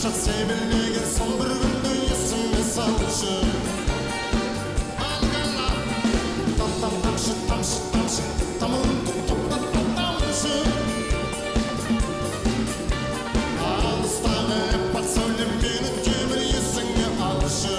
Мөлдір себелеген сон бір күнді есіме салшы. Тамшы, тамшы, тамшы, тамымды тоқтатпа тамшы. Алыстағы аппақ сәулем мені темір есіңе алшы.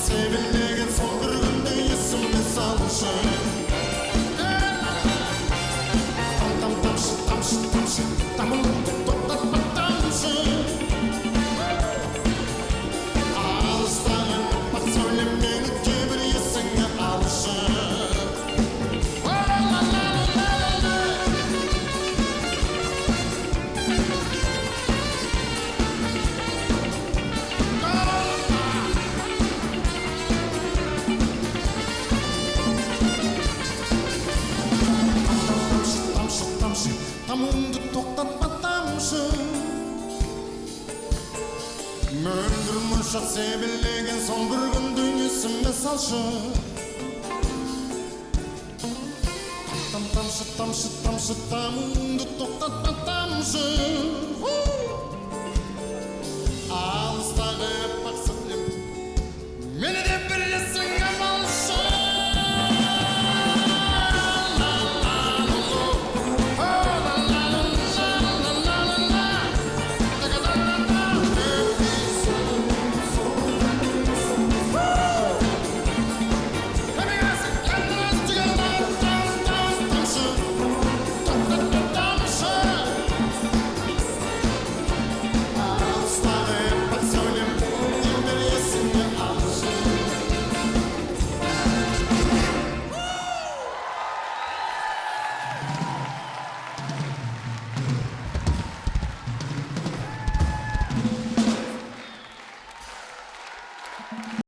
Себелеген сон бір күнді есіме салшы. Тамшы, тамшы, тамшы, тамымды тоқтатпа тамшы. Алыстағы аппақ сәулем мені темір есіңе алшы. Тамымды тоқтатпа тамшы. Мөлдір мұршақ себелеген сон бір күнді есіме салшы. Тамшы, тамшы, тамшы, тамымды тоқтатпа тамшы.